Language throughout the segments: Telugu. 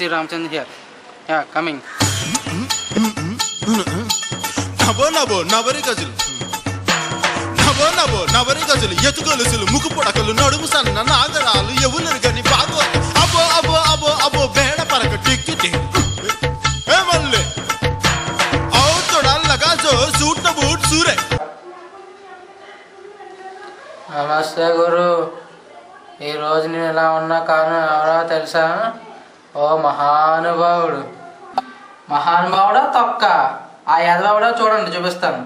C Ramachandra here. Yeah coming. నవో నవో నవరి గజులు, నవో నవో నవరి గజులు, ఎతుగొలుసులు, ముక్కు పొడకలు, నడుము సన్న నాగరాలు, ఎవరు గని బాగో అబో అబో అబో అబో బేడ పరక టిక్కి మళ్ళీ అవుతోడల్లగా జో సూట్ బూట్ సూరే. నమస్తే గురు. ఈరోజు నేను ఎలా ఉన్నా కారణం ఎవరో తెలుసా? ఓ మహానుభావుడు. మహానుభావుడా తొక్క, ఆ యదవుడా చూడండి, చూపిస్తాను.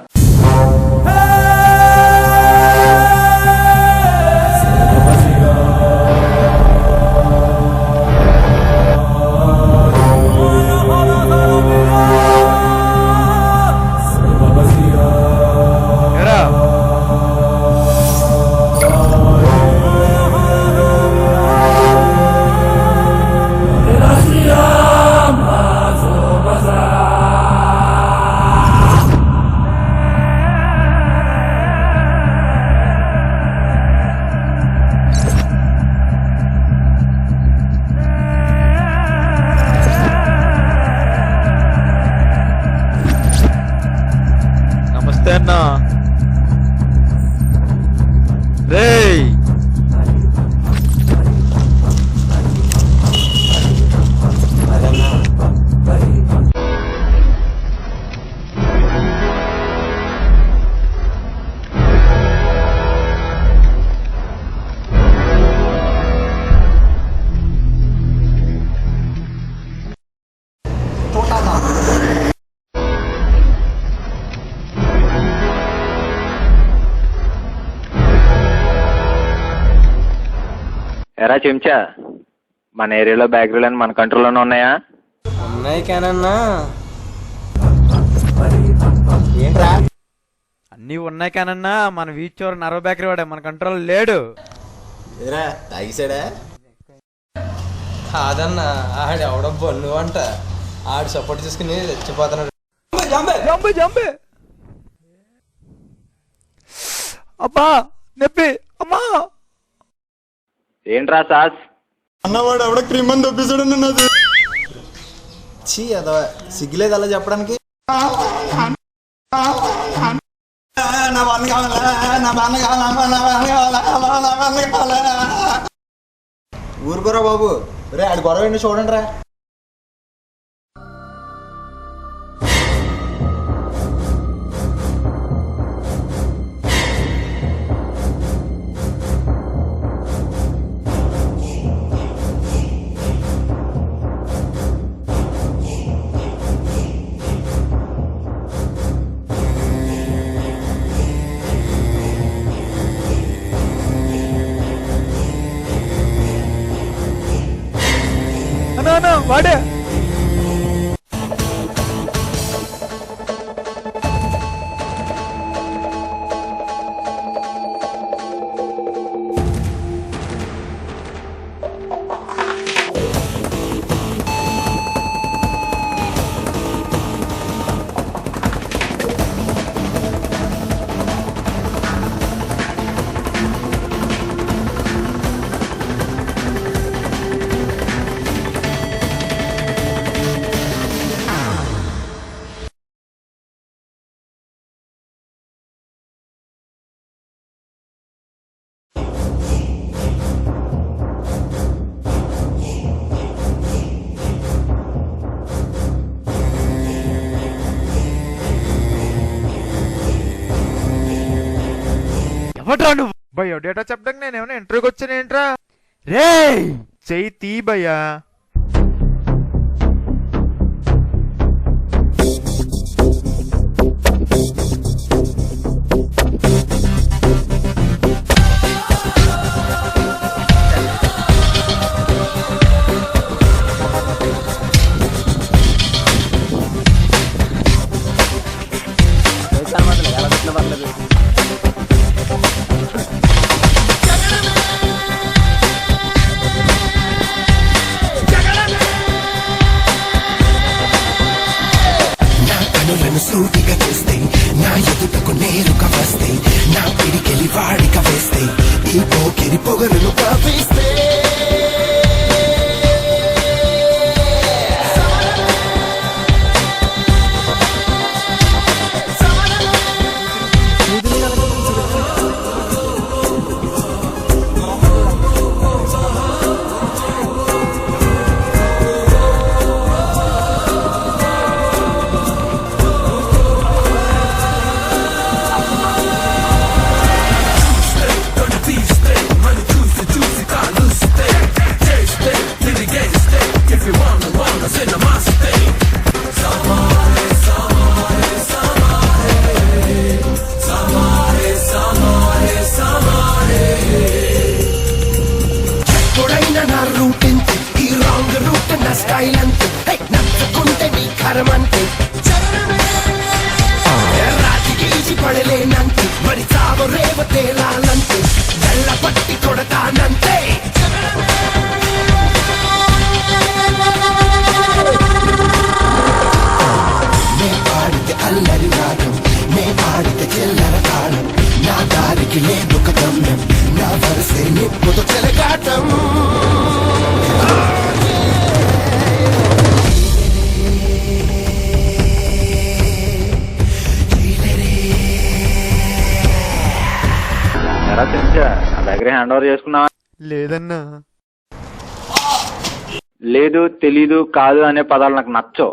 అన్నా రేయ్, ఎరా చెంచా, మన ఏరియాలో బేకరీలు మన కంట్రోల్లోనే ఉన్నాయా? ఉన్నాయి కానన్నా. ఏంట్రా? అన్నీ ఉన్నాయి కానన్నా, మన వీచ్ చివరి నరవ బేకరీ వాడే మన కంట్రోల్ లేడు. ఏరా తాగిసాడా? కాదన్నా, ఆడెవడో బొల్లు అంట, ఆడు సపోర్ట్ చేసుకుని రెచ్చిపోతున్నాడు. అబ్బా నొప్పి, అమ్మా. ఏంట్రా సాస్? అన్నవాడు ఎవడ క్రీమ్ అని తప్పిస్తాడు నాది. చీ అదో సిగ్గులేదు అలా చెప్పడానికి. ఊరుకోరా బాబు, రే ఆడి గొడవ ఏంటో చూడండి రా. వాడే ఎవడ్రా నువ్వు? భయ్యో డేటా చెప్పడానికి నేను ఏమైనా ఇంటర్వ్యూకి వచ్చాను ఏంట్రా? రే చెయ్యి తీ భయ్యా. సూటిగా చూస్తే నా ఎదుటకు నేరుగా వస్తే నా పిడికెలి వాడిక వేస్తే ఈ పోకిరి పొగరును కాపిస్తే తేలాలంటే గళ్ళ పట్టి కొడతానంతే నే పాడితే అల్లరి రాగం నే పాడితే చిల్లర తాళం నా దారికి లేదొక గమ్యం నా వరసే నిప్పుతో చెలగాటం దగ్గర హ్యాండ్ ఓవర్ చేసుకున్నావా? లేదన్నా. లేదు, తెలీదు, కాదు అనే పదాలు నాకు నచ్చవు.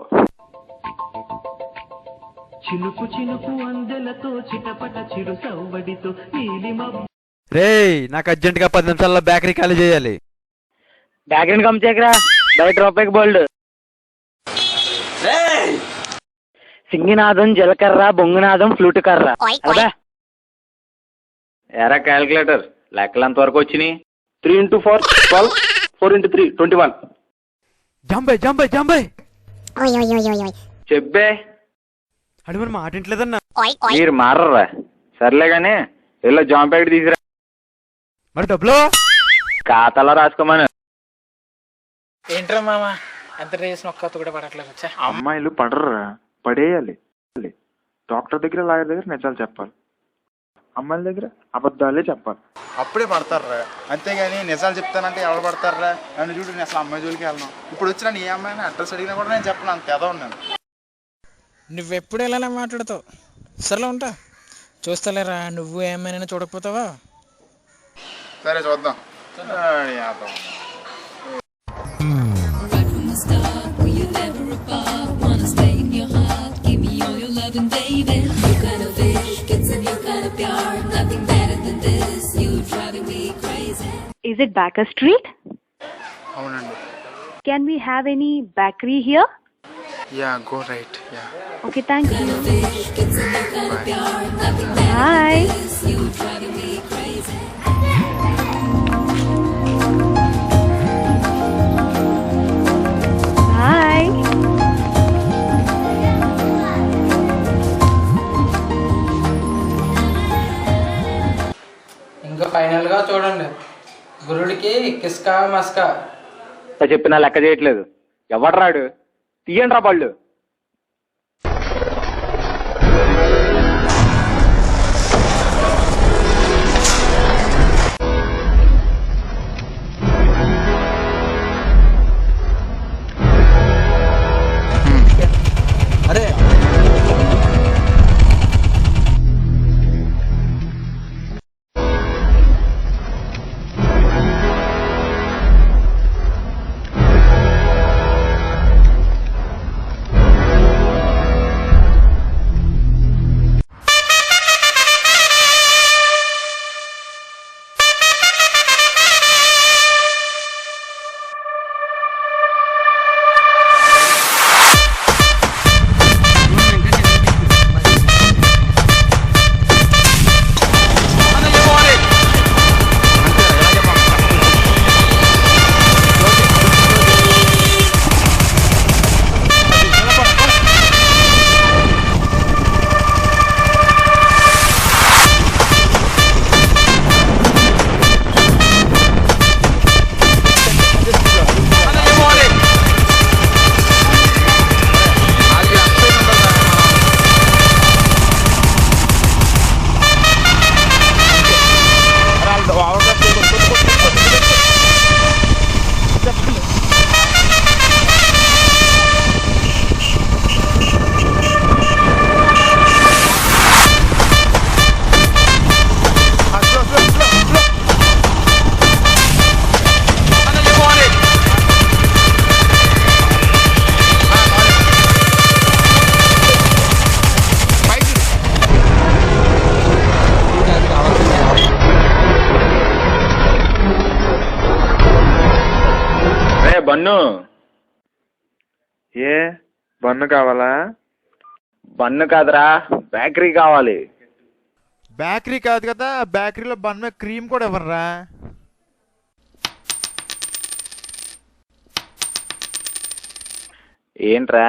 రేయ్, నాకు అర్జెంట్ గా 10 నిమిషాల్లో బేకరీ ఖాళీ చేయాలి. బ్యాక్గ్రౌండ్ కమ్ చేయకరా, బయట రూపాయికి బోల్డ్. సింగినాదం జలకర్ర, బొంగునాదం ఫ్లూట్ కర్ర. అదా ఎరా క్యాలిక్యులేటర్, లెక్కలు ఎంతవరకు వచ్చినాయి? 3 into 4 12, 4 into 3 21. జంబే జంబే జంబే చెప్పే. అది మరి మాట ఇంట్లేదన్నా. మీరు మారరా? సర్లే గానీ ఇలా జామ్ ప్యాకెట్ తీసుకురా. మరి డబ్బులు ఖాతాలో రాసుకోమను. ఏంట్రా మామ, ఎంత చేసిన ఒక్క కూడా పడట్లేదు. వచ్చా అమ్మాయిలు పడర్రా, పడేయాలి. డాక్టర్ దగ్గర, లాయర్ దగ్గర నిజాలు చెప్పాలి, అమ్మాయిల దగ్గర అబద్ధాలే చెప్పాలి. అప్పుడే పడతారా, అంతేగాని నిజాలు చెప్తానంటే ఎవరు పడతారా? నన్ను చూడు, నేను అసలు అమ్మాయి జోలికి వెళ్ళను. ఇప్పుడు వచ్చిన నీ అమ్మాయిని అడ్రస్ అడిగినా కూడా నేను చెప్పను, అంత ఏదో ఉన్నాను. నువ్వెప్పుడు ఎలా మాట్లాడతావు? సరేలే ఉంటా, చూస్తలేరా. నువ్వు ఏమైనా చూడకపోతావా? సరే చూద్దాం. Is it Baker Street? అవునండి. Can we have any bakery here? Yeah, go right. Yeah. Okay, thank you. Bye. Bye. ఇంకా ఫైనల్ గా చూడండి, గురుడికి కిస్కా మస్కా. చెప్పినా లెక్క చేయట్లేదు. ఎవడు రాడు? తీయండి రా పళ్ళు. అరే బన్ను. ఏ బన్ను కావాలా? బన్ను కాదురా, బేకరీ కావాలి. బేకరీ కాదు కదా, బేకరీలో బన్ మీద క్రీమ్ కూడా ఇవ్వరా? ఏంట్రా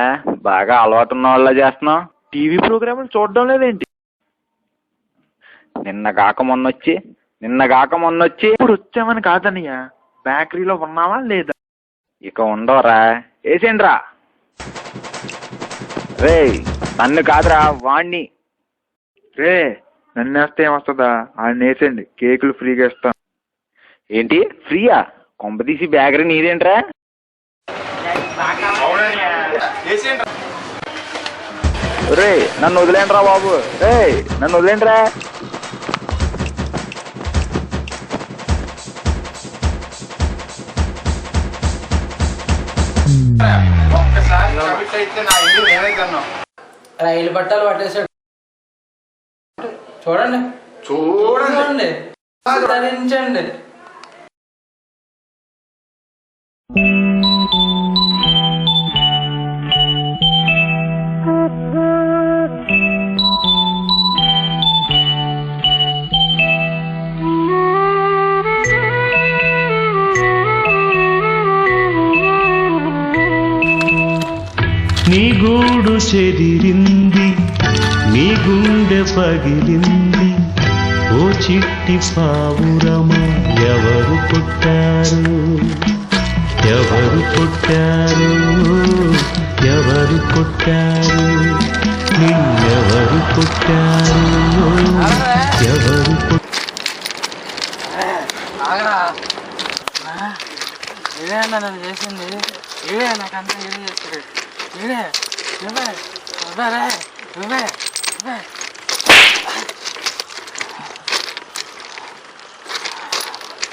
బాగా అలవాటు ఉన్న వాళ్ళ చేస్తున్నావు? టీవీ ప్రోగ్రాములు చూడడం లేదేంటి? నిన్న కాక మొన్నొచ్చి ఇప్పుడు వచ్చామని కాదన్నయ్య, బేకరీలో ఉన్నావా లేదా? ఇక ఉండవరా, వేసేయండిరా. రే నన్ను కాదురా వాణ్ణి. రే నన్ను వేస్తే ఏమొస్తుందా, ఆయన వేసేయండి, కేకులు ఫ్రీగా ఇస్తాను. ఏంటి ఫ్రీయా? కొంపతీసి బేకరీ నీదేంట్రా? రే నన్ను వదిలేండిరా బాబు, రే నన్ను వదిలేండిరా. రైలు పట్టాలు పట్టేశాడు. చూడండి చూడండి ధరించండి. నీ గూడు చెదిరింది, నీ గుండె పగిలింది, ఓ చిట్టి పావురమా ఎవరు పుట్టారు, ఎవరు పుట్టారు, ఎవరు పుట్టారు, నిన్నెవరు పుట్టారు, ఎవరు ఇదే అన్న నన్ను చేసింది, ఇదే నాకంతా ఇదే చేస్తాడు, ఇదే నువ్వే నువ్వే నువ్వే నువ్వే.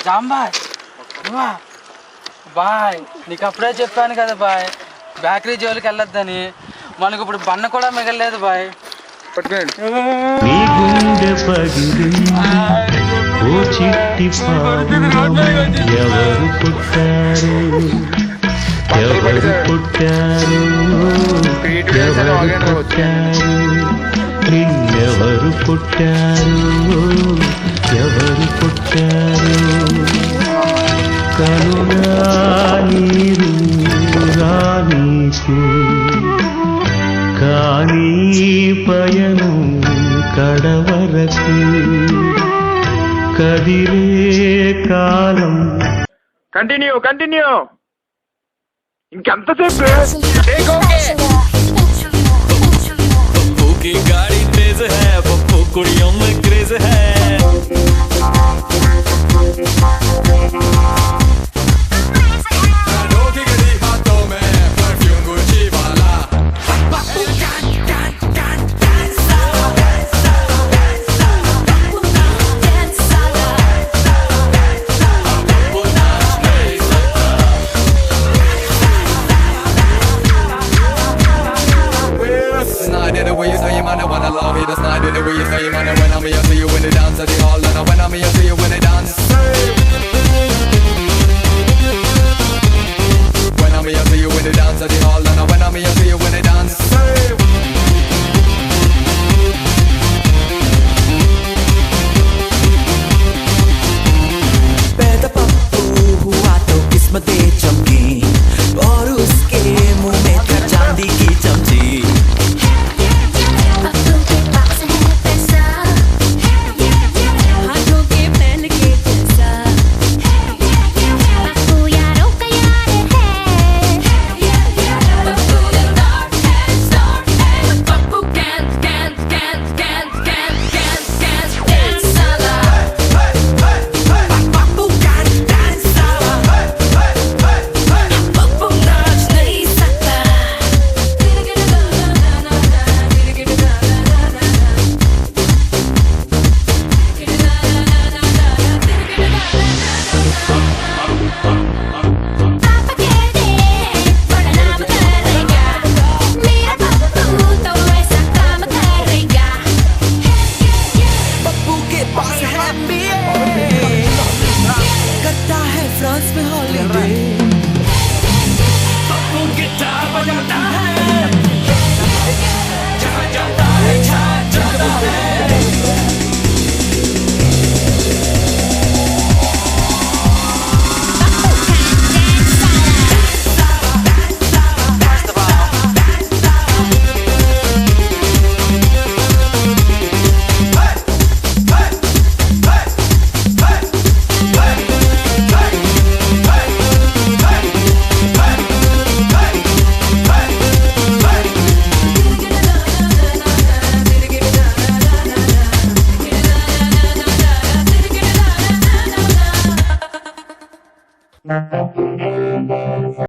జాంబాయ్ నువ్వా? బాయ్ నీకు అప్పుడే చెప్పాను కదా బాయ్, బేకరీ జోలికి వెళ్ళొద్దని. మనకు ఇప్పుడు బన్న కూడా మిగలలేదు బాయ్. నీ గుండె పగిలింది, ఓ చిట్టి పావురమా ఎవరు పుట్టారు, ఎవరు పుట్టారు, ఎవరు పుట్టారు, నిన్నెవరు పుట్టారు, ఎవరు పుట్టారు. కనుగా నీరు రానీకు కానీ పయనం కడవరకు కదిలే కాలం. కంటిన్యూ ఇంకెంతసేపు? पप्पू की गाड़ी तेज है, पप्पू कुड़ियों में क्रेज है. हाथों में परफ्यूम गुच्ची वाला. The way you say you man, I wanna love you. That's not the way you say you man. When I'm here, see you in the dance at the hall, and when I'm here, see you